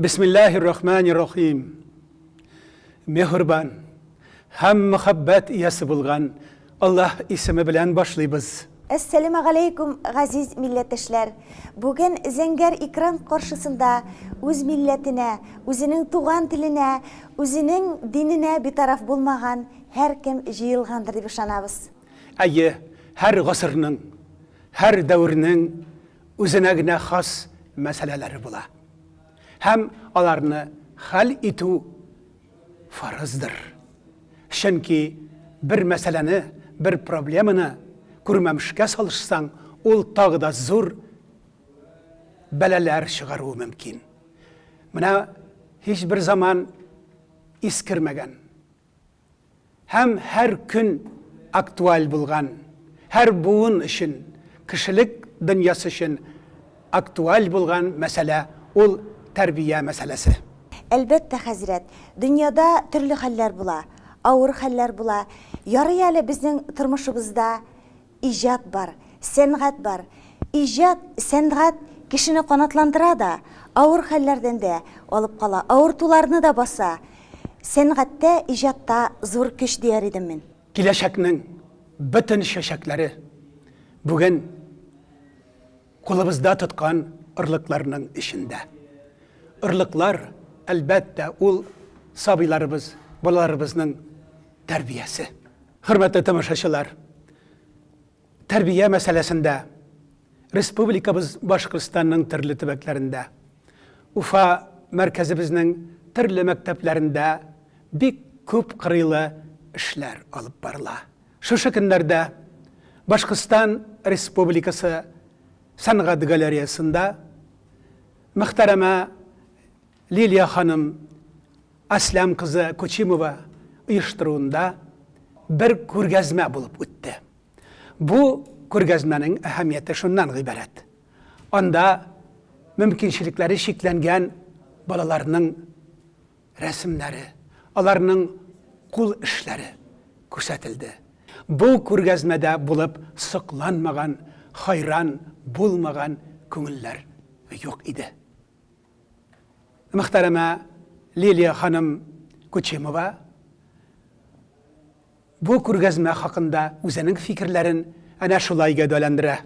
Бисмиллахир-рахманир-рахим. Мехрибан һәм мөхәббәт иясе булган Аллаһ исеме белән башлыйбыз. Әссәламу алейкум, газиз милләттәшләр. Бүген зәңгәр экран каршысында үз милләтенә, үзенең туган теленә, үзенең диненә битараф булмаган һәркем җыелгандыр дип ышанабыз. Әйе, һәр гасырның, һәр дәүрнең үзенә генә хас мәсьәләләре була. Һәм аларны хәл итү фарыздыр. Чөнки бер мәсьәләне, бер проблеманы күрмәмешкә салышсаң, ул тагы да зур бәләләр чыгаруы мөмкин. Менә һичбер заман искермәгән һәм һәр көн актуаль булган, һәр буын өчен, кешелек дөньясы өчен актуаль булган мәсьәлә ул тәрбия мәсьәләсе. Әлбәттә, хәзрәт, дөньяда төрле хәлләр була, авыр хәлләр була. Ярый әле безнең тормышыбызда иҗат бар, сәнгать бар. Иҗат, сәнгать кешене канатландыра да, авыр хәлләрдән дә алып кала, авыртуларны да баса. Сәнгатьтә, иҗатта зур көч дияр идем мин. Киләчәкнең бөтен чәчәкләре бүген кулыбызда тоткан ырлыкларның ишендә. Ырлыклар, әлбәттә, ул сабыйларыбыз, балаларыбызның тәрбиясе. Хөрмәтле тамашачылар, тәрбия мәсьәләсендә республикабыз Башкортстанның төрле төбәкләрендә, Уфа мәркәзебезнең төрле мәктәпләрендә бик күп кырыйлы эшләр алып барыла. Шушы көннәрдә Башкортстан Республикасы сәнгать галереясында мөхтәрәмә Лилия ханым Аслам кызы Кучимова оештыруында бер күргәзмә булып үтте. Бу күргәзмәнең әһәмияте шуннан гыйбарәт. Анда мөмкинчелекләре шикләнгән балаларның рәсемнәре, аларның кул эшләре күрсәтелде. Бу күргәзмәдә булып сокланмаган, хайран булмаган күңелләр юк иде. Мөхтәрәмә Лилия ханым Кучимова бу күргәзмә хакында үзенең фикерләрен әнә шулай гәүдәләндерә.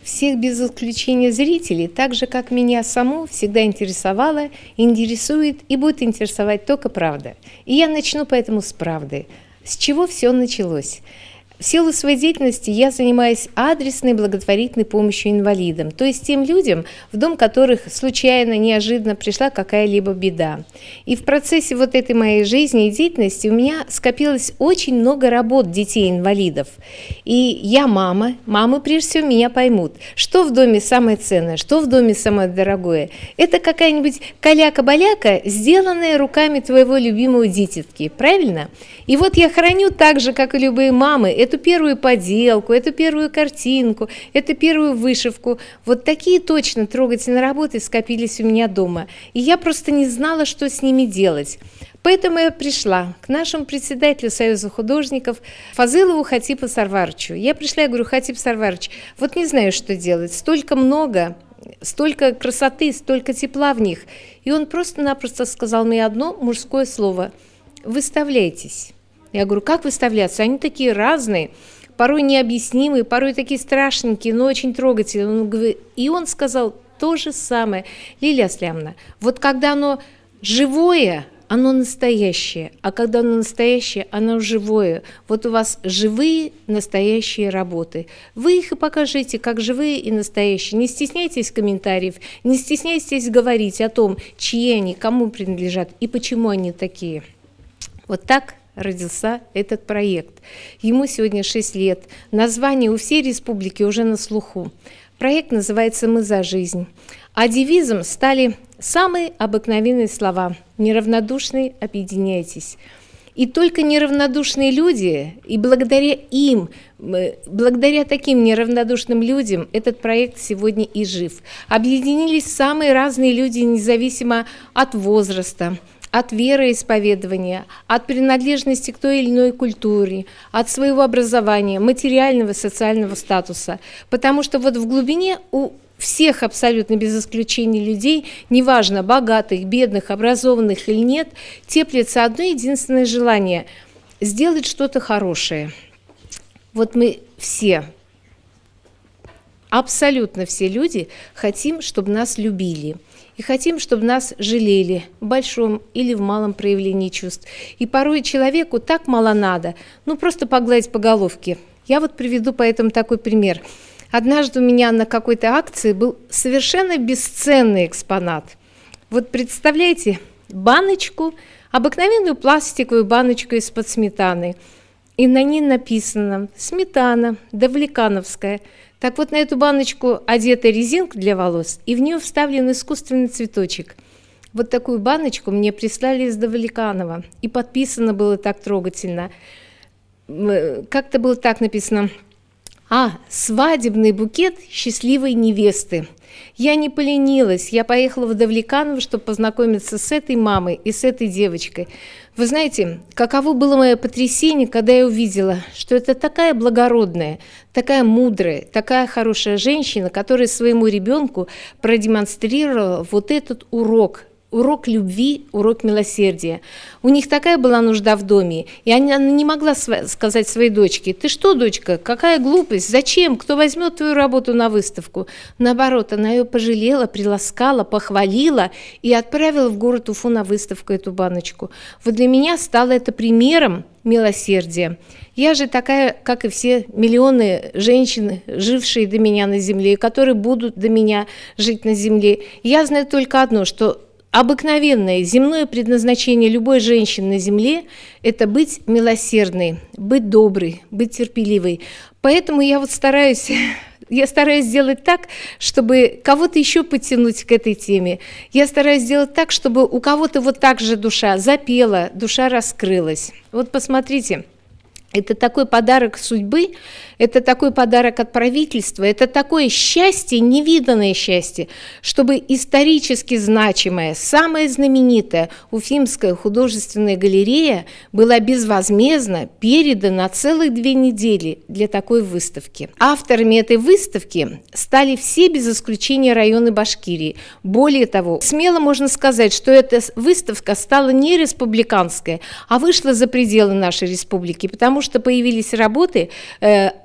Всех без исключения зрителей, так же как меня саму, всегда интересовала, интересует и будет интересовать только правда. И я начну поэтому с правды. С чего все началось? В силу своей деятельности я занимаюсь адресной благотворительной помощью инвалидам, то есть тем людям, в дом которых случайно, неожиданно пришла какая-либо беда. И в процессе вот этой моей жизни и деятельности у меня скопилось очень много работ детей-инвалидов. И я мама, мамы прежде всего меня поймут, что в доме самое ценное, что в доме самое дорогое. Это какая-нибудь каляка-баляка, сделанная руками твоего любимого дитятки, правильно? И вот я храню так же, как и любые мамы, эту первую поделку, эту первую картинку, эту первую вышивку. Вот такие точно трогательные работы скопились у меня дома. И я просто не знала, что с ними делать. Поэтому я пришла к нашему председателю Союза художников Фазылову Хатипу Сарварычу. Я пришла и говорю: Хатип Сарварыч, вот не знаю, что делать. Столько много, столько красоты, столько тепла в них. И он просто-напросто сказал мне одно мужское слово: выставляйтесь. Я говорю: как выставляться? Они такие разные, порой необъяснимые, порой такие страшненькие, но очень трогательные. И он сказал то же самое: Лилия Аслямовна, вот когда оно живое, оно настоящее, а когда оно настоящее, оно живое. Вот у вас живые, настоящие работы. Вы их и покажите, как живые и настоящие. Не стесняйтесь комментариев, не стесняйтесь говорить о том, чьи они, кому принадлежат и почему они такие. Вот так родился этот проект. Ему сегодня 6 лет. Название у всей республики уже на слуху. Проект называется «Мы за жизнь». А девизом стали самые обыкновенные слова: «Неравнодушные, объединяйтесь». И только неравнодушные люди, и благодаря им, благодаря таким неравнодушным людям этот проект сегодня и жив. Объединились самые разные люди, независимо от возраста, от вероисповедования, от принадлежности к той или иной культуре, от своего образования, материального, социального статуса. Потому что вот в глубине у всех абсолютно без исключения людей, неважно, богатых, бедных, образованных или нет, теплится одно единственное желание – сделать что-то хорошее. Вот мы все, абсолютно все люди хотим, чтобы нас любили. И хотим, чтобы нас жалели в большом или в малом проявлении чувств. И порой человеку так мало надо, ну просто погладить по головке. Я вот приведу поэтому такой пример. Однажды у меня на какой-то акции был совершенно бесценный экспонат. Вот представляете, баночку, обыкновенную пластиковую баночку из-под сметаны. И на ней написано «Сметана давлекановская». Так вот, на эту баночку одета резинка для волос, и в нее вставлен искусственный цветочек. Вот такую баночку мне прислали из Давлеканова, и подписано было так трогательно. Как-то было так написано: свадебный букет счастливой невесты. Я не поленилась, я поехала в Давлеканово, чтобы познакомиться с этой мамой и с этой девочкой. Вы знаете, каково было мое потрясение, когда я увидела, что это такая благородная, такая мудрая, такая хорошая женщина, которая своему ребенку продемонстрировала вот этот урок любви, урок милосердия. У них такая была нужда в доме, и она не могла сказать своей дочке: «Ты что, дочка, какая глупость, зачем, кто возьмет твою работу на выставку?» Наоборот, она ее пожалела, приласкала, похвалила и отправила в город Уфу на выставку эту баночку. Вот для меня стало это примером милосердия. Я же такая, как и все миллионы женщин, жившие до меня на земле, и которые будут до меня жить на земле. Я знаю только одно, что обыкновенное земное предназначение любой женщины на земле – это быть милосердной, быть доброй, быть терпеливой. Поэтому я вот стараюсь сделать так, чтобы кого-то еще подтянуть к этой теме. Я стараюсь сделать так, чтобы у кого-то вот так же душа запела, душа раскрылась. Вот посмотрите. Это такой подарок судьбы, это такой подарок от правительства, это такое счастье, невиданное счастье, чтобы исторически значимая, самая знаменитая Уфимская художественная галерея была безвозмездно передана на целых 2 недели для такой выставки. Авторами этой выставки стали все без исключения районы Башкирии. Более того, смело можно сказать, что эта выставка стала не республиканская, а вышла за пределы нашей республики, потому что появились работы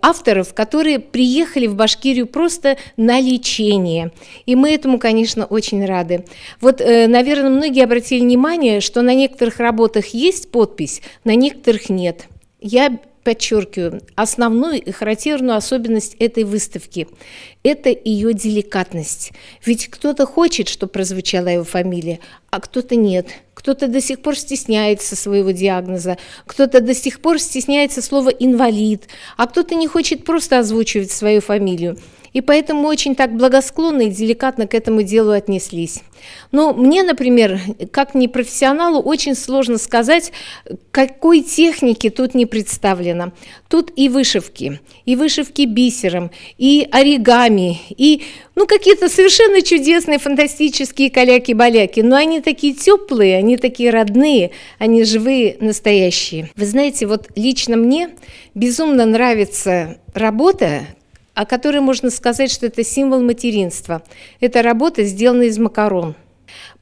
авторов, которые приехали в Башкирию просто на лечение. И мы этому, конечно, очень рады. Вот, наверное, многие обратили внимание, что на некоторых работах есть подпись, на некоторых нет. Я подчеркиваю, основную и характерную особенность этой выставки – это ее деликатность. Ведь кто-то хочет, чтобы прозвучала его фамилия, а кто-то нет. Кто-то до сих пор стесняется своего диагноза, кто-то до сих пор стесняется слова «инвалид», а кто-то не хочет просто озвучивать свою фамилию. И поэтому очень так благосклонно и деликатно к этому делу отнеслись. Но мне, например, как непрофессионалу, очень сложно сказать, какой техники тут не представлено. Тут и вышивки бисером, и оригами, и какие-то совершенно чудесные, фантастические каляки-баляки. Но они такие теплые, они такие родные, они живые, настоящие. Вы знаете, вот лично мне безумно нравится работа, о которой можно сказать, что это символ материнства. Эта работа сделана из макарон.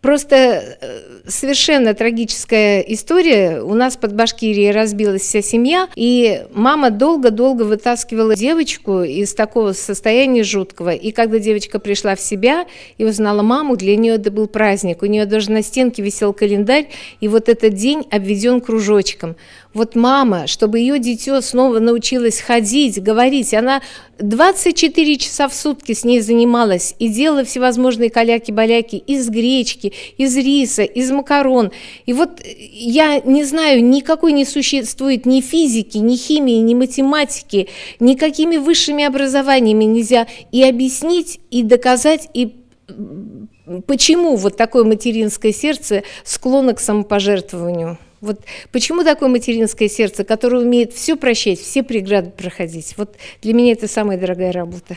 Просто совершенно трагическая история. У нас под Башкирией разбилась вся семья, и мама долго-долго вытаскивала девочку из такого состояния жуткого. И когда девочка пришла в себя и узнала маму, для нее это был праздник. У нее даже на стенке висел календарь, и вот этот день обведен кружочком. Вот мама, чтобы ее дитё снова научилась ходить, говорить, она 24 часа в сутки с ней занималась и делала всевозможные каляки-баляки из гречки, из риса, из макарон. И вот я не знаю, никакой не существует ни физики, ни химии, ни математики, никакими высшими образованиями нельзя и объяснить, и доказать, и почему вот такое материнское сердце склонно к самопожертвованию. Вот почему такое материнское сердце, которое умеет все прощать, все преграды проходить. Вот для меня это самая дорогая работа.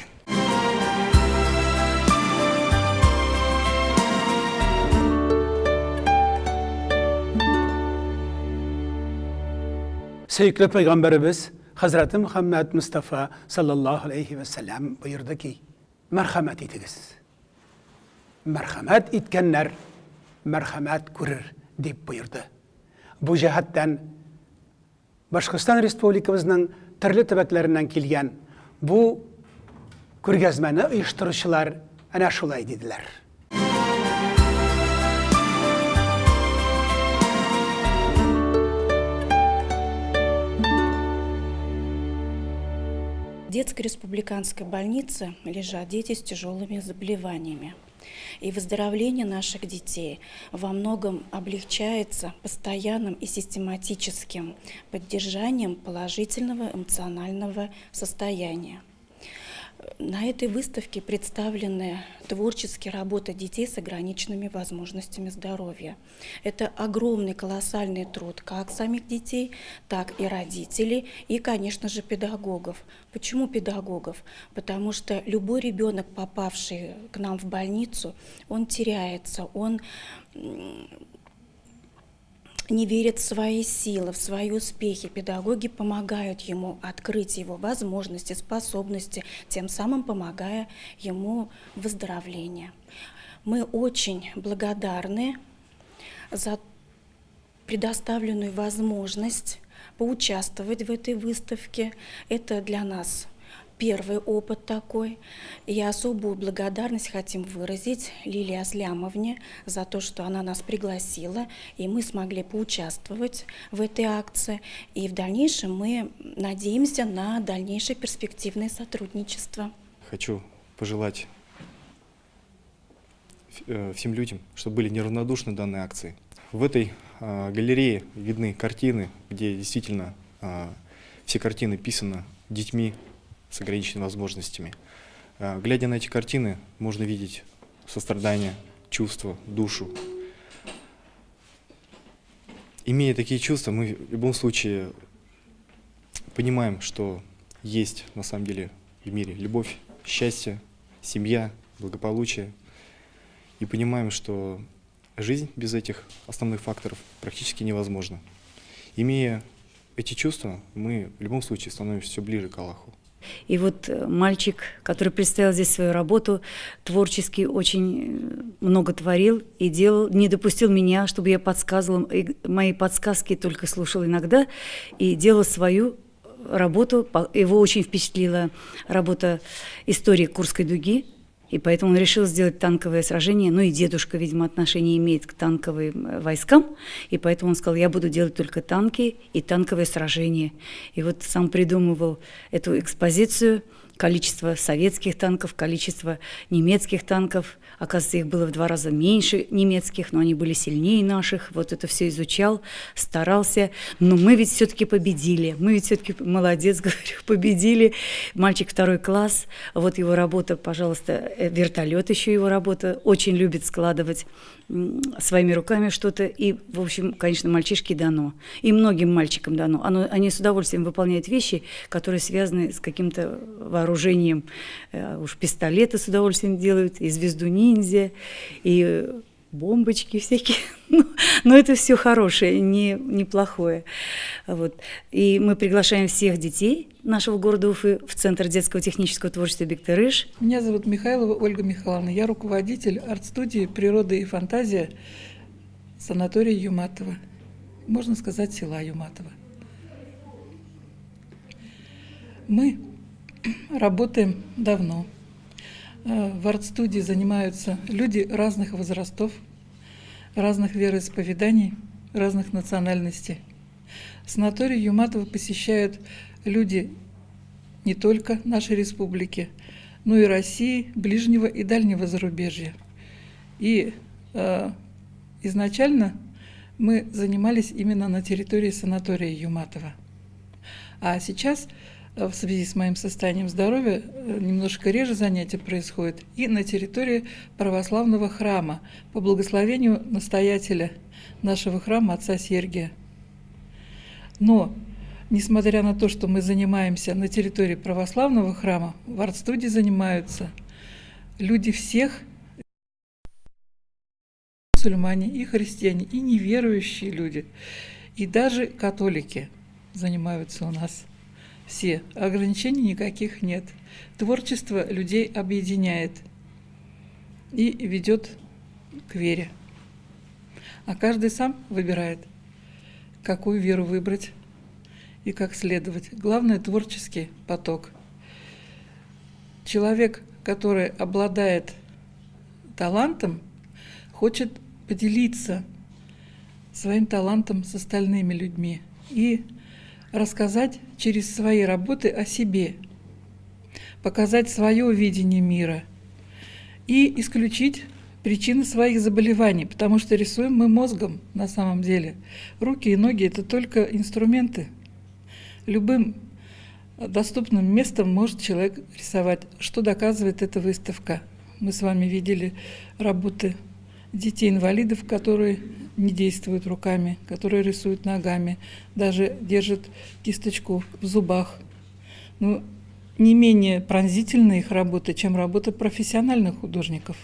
Söykülü Peygamberimiz Hazreti Muhammed Mustafa sallallahu aleyhi ve sellem buyurdu ki, merhamet etiniz. Merhamet etkenler merhamet görür deyip buyurdu. Bu cihetten Başkistan Respublikamızın türlü töbeklerinden kelgen bu күргәзмәне оештыручылар әнә шулай диделәр. В детской республиканской больнице лежат дети с тяжелыми заболеваниями. И выздоровление наших детей во многом облегчается постоянным и систематическим поддержанием положительного эмоционального состояния. На этой выставке представлены творческие работы детей с ограниченными возможностями здоровья. Это огромный, колоссальный труд как самих детей, так и родителей и, конечно же, педагогов. Почему педагогов? Потому что любой ребенок, попавший к нам в больницу, он теряется, он не верит в свои силы, в свои успехи. Педагоги помогают ему открыть его возможности, способности, тем самым помогая ему в выздоровлении. Мы очень благодарны за предоставленную возможность поучаствовать в этой выставке. Это для нас первый опыт такой. И особую благодарность хотим выразить Лилии Аслямовне за то, что она нас пригласила, и мы смогли поучаствовать в этой акции. И в дальнейшем мы надеемся на дальнейшее перспективное сотрудничество. Хочу пожелать всем людям, чтобы были неравнодушны данной акции. В этой галерее видны картины, где действительно все картины писаны детьми с ограниченными возможностями. Глядя на эти картины, можно видеть сострадание, чувство, душу. Имея такие чувства, мы в любом случае понимаем, что есть на самом деле в мире любовь, счастье, семья, благополучие. И понимаем, что жизнь без этих основных факторов практически невозможна. Имея эти чувства, мы в любом случае становимся все ближе к Аллаху. И вот мальчик, который представил здесь свою работу, творчески очень много творил и делал, не допустил меня, чтобы я подсказывала, и мои подсказки только слушал иногда, и делал свою работу. Его очень впечатлила работа истории Курской дуги, и поэтому он решил сделать танковое сражение. Ну и дедушка, видимо, отношение имеет к танковым войскам, и поэтому он сказал, я буду делать только танки и танковые сражения. И вот сам придумывал эту экспозицию, количество советских танков, количество немецких танков. Оказывается, их было в 2 раза меньше немецких, но они были сильнее наших. Вот это все изучал, старался. Но мы ведь все-таки победили. Мы ведь все-таки, молодец, говорю, победили. Мальчик 2 класс. Вот его работа, пожалуйста, вертолет еще его работа. Очень любит складывать своими руками что-то. И, в общем, конечно, мальчишке дано. И многим мальчикам дано. Они с удовольствием выполняют вещи, которые связаны с каким-то вооружением. Уж пистолеты с удовольствием делают, и звезду ниндзя, и бомбочки всякие. Но это все хорошее, неплохое. Вот. И мы приглашаем всех детей нашего города Уфы в Центр детского технического творчества Бектырыш. Меня зовут Михайлова Ольга Михайловна. Я руководитель арт-студии «Природа и фантазия» санатория Юматово. Можно сказать, села Юматово. Мы работаем давно. В арт-студии занимаются люди разных возрастов, разных вероисповеданий, разных национальностей. Санаторий Юматово посещают люди не только нашей республики, но и России, ближнего и дальнего зарубежья. И изначально мы занимались именно на территории санатория Юматово. А сейчас, в связи с моим состоянием здоровья, немножко реже занятия происходят и на территории православного храма по благословению настоятеля нашего храма отца Сергия. Но, несмотря на то, что мы занимаемся на территории православного храма, в арт-студии занимаются люди всех, мусульмане, и христиане, и неверующие люди, и даже католики. занимаются у нас. Все. Ограничений никаких нет. Творчество людей объединяет и ведет к вере. А каждый сам выбирает, какую веру выбрать и как следовать. Главное — творческий поток. Человек, который обладает талантом, хочет поделиться своим талантом с остальными людьми и рассказать через свои работы о себе, показать свое видение мира и исключить причины своих заболеваний, потому что рисуем мы мозгом на самом деле. Руки и ноги — это только инструменты. Любым доступным местом может человек рисовать, что доказывает эта выставка. Мы с вами видели работы детей-инвалидов, которые не действуют руками, которые рисуют ногами, даже держат кисточку в зубах. Но не менее пронзительны их работы, чем работа профессиональных художников.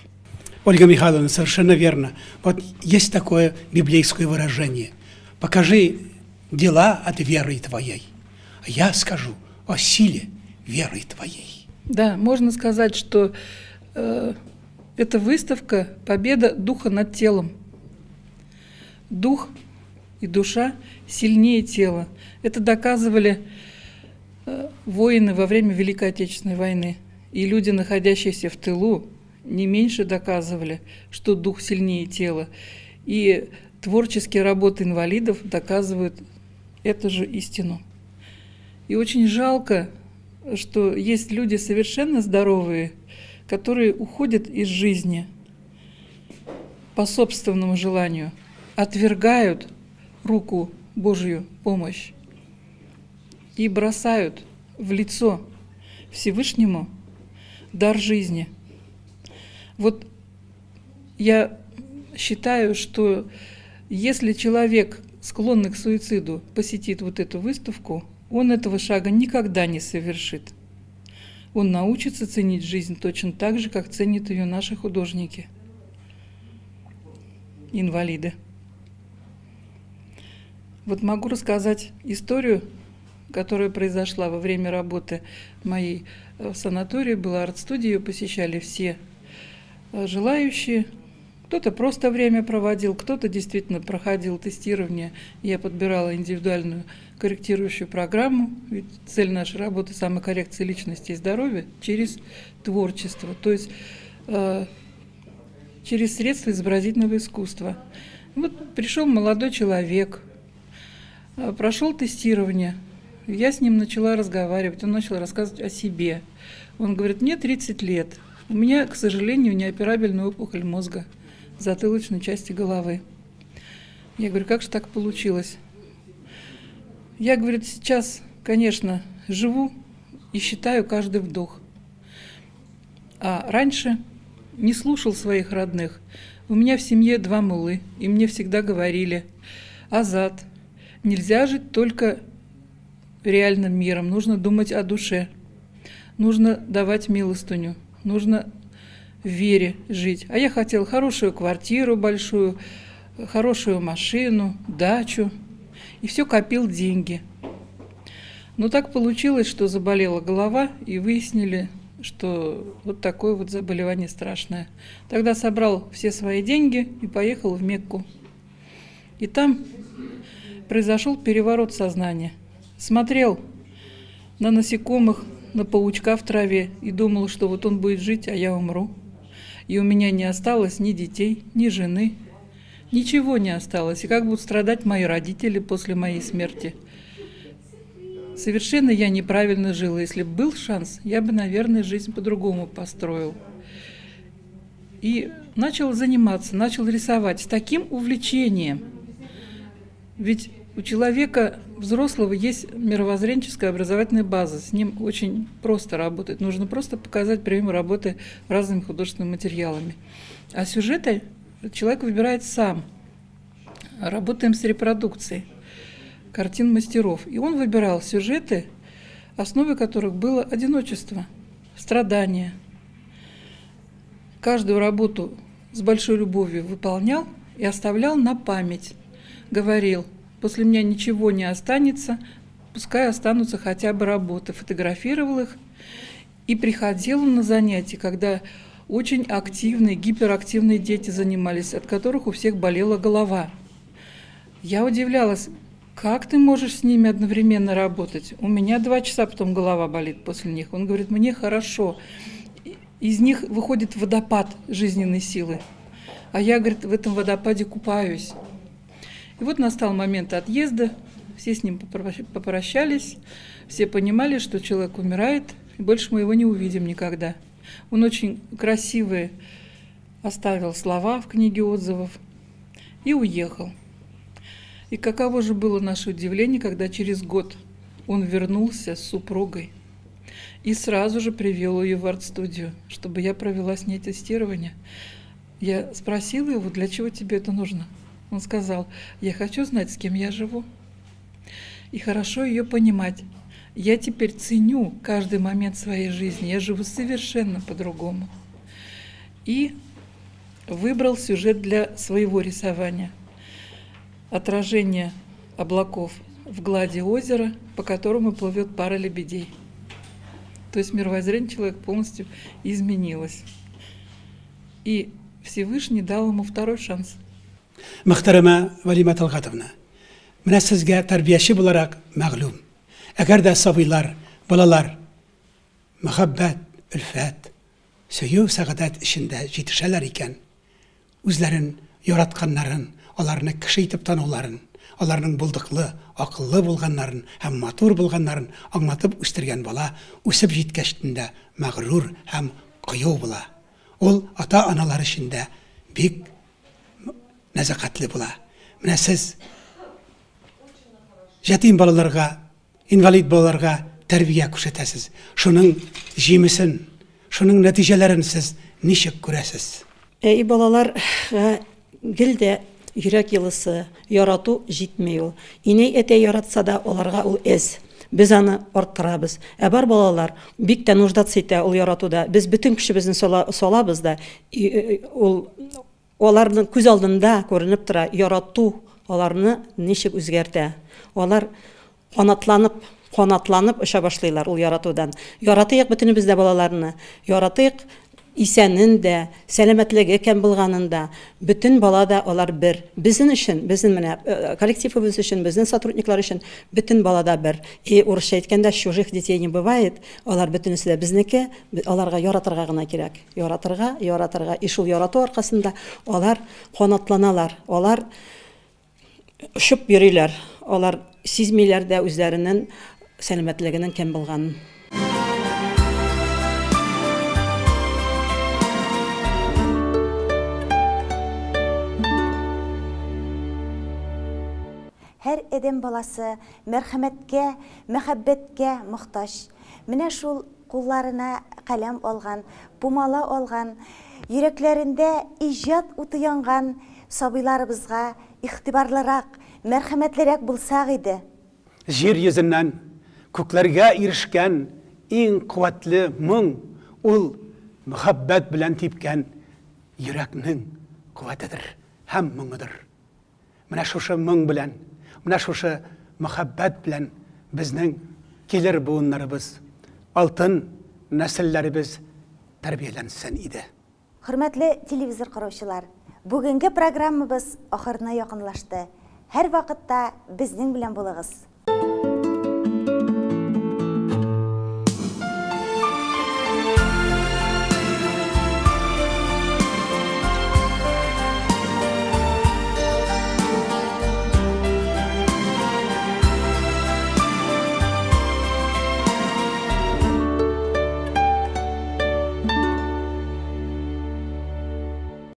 Ольга Михайловна, совершенно верно. Вот есть такое библейское выражение: «Покажи дела от веры твоей, а я скажу о силе веры твоей». Да, можно сказать, что эта выставка — победа духа над телом. Дух и душа сильнее тела. Это доказывали воины во время Великой Отечественной войны. И люди, находящиеся в тылу, не меньше доказывали, что дух сильнее тела. И творческие работы инвалидов доказывают эту же истину. И очень жалко, что есть люди совершенно здоровые, которые уходят из жизни по собственному желанию, отвергают руку Божью помощь и бросают в лицо Всевышнему дар жизни. Вот я считаю, что если человек, склонный к суициду, посетит вот эту выставку, он этого шага никогда не совершит. Он научится ценить жизнь точно так же, как ценят ее наши художники, инвалиды. Вот могу рассказать историю, которая произошла во время работы моей в санатории. Была арт-студия, ее посещали все желающие. Кто-то просто время проводил, кто-то действительно проходил тестирование. Я подбирала индивидуальную корректирующую программу. Ведь цель нашей работы — самокоррекция личности и здоровья через творчество, то есть через средства изобразительного искусства. Вот пришел молодой человек, прошел тестирование. Я с ним начала разговаривать, он начал рассказывать о себе. Он говорит: мне 30 лет, у меня, к сожалению, неоперабельная опухоль мозга в затылочной части головы. Я говорю: как же так получилось? Я, говорит, сейчас, конечно, живу и считаю каждый вдох. А раньше не слушал своих родных. У меня в семье 2 муллы, и мне всегда говорили: Азат, нельзя жить только реальным миром, нужно думать о душе, нужно давать милостыню, нужно в вере жить. А я хотел хорошую квартиру большую, хорошую машину, дачу, и все копил деньги. Но так получилось, что заболела голова, и выяснили, что вот такое вот заболевание страшное. Тогда собрал все свои деньги и поехал в Мекку. И там произошел переворот сознания. Смотрел на насекомых, на паучка в траве и думал, что вот он будет жить, а я умру. И у меня не осталось ни детей, ни жены, ничего не осталось. И как будут страдать мои родители после моей смерти. Совершенно я неправильно жила. Если бы был шанс, я бы, наверное, жизнь по-другому построил. И начал заниматься, начал рисовать с таким увлечением. Ведь у человека взрослого есть мировоззренческая образовательная база. С ним очень просто работать. Нужно просто показать прием работы разными художественными материалами. А сюжеты человек выбирает сам. Работаем с репродукцией картин мастеров. И он выбирал сюжеты, основой которых было одиночество, страдания. Каждую работу с большой любовью выполнял и оставлял на память. Говорил: после меня ничего не останется, пускай останутся хотя бы работы. Фотографировал их и приходил на занятия, когда очень активные, гиперактивные дети занимались, от которых у всех болела голова. Я удивлялась, как ты можешь с ними одновременно работать? У меня 2 часа потом голова болит после них. Он говорит, мне хорошо. Из них выходит водопад жизненной силы. А я, говорит, в этом водопаде купаюсь. И вот настал момент отъезда. Все с ним попрощались. Все понимали, что человек умирает, и больше мы его не увидим никогда. Он очень красивые оставил слова в книге отзывов и уехал. И каково же было наше удивление, когда через год он вернулся с супругой и сразу же привел ее в арт-студию, чтобы я провела с ней тестирование. Я спросила его, для чего тебе это нужно? Он сказал, я хочу знать, с кем я живу, и хорошо ее понимать. Я теперь ценю каждый момент своей жизни, я живу совершенно по-другому. И выбрал сюжет для своего рисования. Отражение облаков в глади озера, по которому плывет пара лебедей. То есть мировоззрение человека полностью изменилось. И Всевышний дал ему второй шанс. Мөхтәрәмә Вәлимә Талгатовна, менә сезгә тәрбияче буларак мәгълүм. Әгәр дә сабыйлар, балалар мәхәббәт, өлфәт, сөю, сәгадәт эчендә җитешәләр икән, үзләрен яратканнарын, аларны кеше итеп тануларын, аларның булдыклы, акыллы булганнарын һәм матур булганнарын аңлатып үстергән бала үсеп җиткәчтендә мәгърур һәм кыю була. Ул ата-аналар эчендә бик нәзакәтле була. Менә сез җәтим балаларга, инвалид балаларга тәрбия күрсәтәсез. Шуның җимесен, шуның нәтиҗәләрен сез ничек күрәсез? И балалар гел дә йөрәк йылысы, ярату җитмәй ул. Инәй әтәй яратса да, аларга ул әз. Без аны арттырабыз. Бар балалар бик тә нуждаться итә ул яратуда. Без бөтен көчебезне салабыз да, ул аларның күз алдында күренеп тора, ярату аларны ничек үзгәртә. Алар канатланып оча башлыйлар ул яратудан. Яратыйк бөтенебез дә балаларны. Яратыйк исәнен дә, сәламәтлеге кем булганын да. Бөтен бала да алар бер. Безнең өчен, безнең менә коллективыбыз өчен, безнең сотрудниклар өчен бөтен бала да бер. И урысча әйткәндә, чужих детей не бывает. Алар бөтенесе дә безнеке, аларга яратырга гына кирәк. Яратырга. И шул ярату аркасында алар канатланалар. Алар ұшып йөриләр. Алар сизмиләр дә үзләренең сәламәтлегенең кем булганын. Һәр адәм баласы мәрхәмәткә, мәхәббәткә мохтаҗ. Менә шул кулларына каләм алган, пумала алган, йөрәкләрендә иҗат уты янган сабыйларыбызга игътибарлырак, мәрхәмәтлерәк булсак иде. Җир йөзеннән күкләргә ирешкән иң куәтле моң ул мәхәббәт белән типкән йөрәкнең куәтедер һәм моңыдыр. Менә шушы моң белән, менә шушы мәхәббәт белән безнең килер буыннарыбыз, алтын нәселләребез тәрбияләнсен иде. Хөрмәтле телевизор караучылар, бүгенге программабыз ахырына якынлашты. Һәр вакытта безнең белән булыгыз.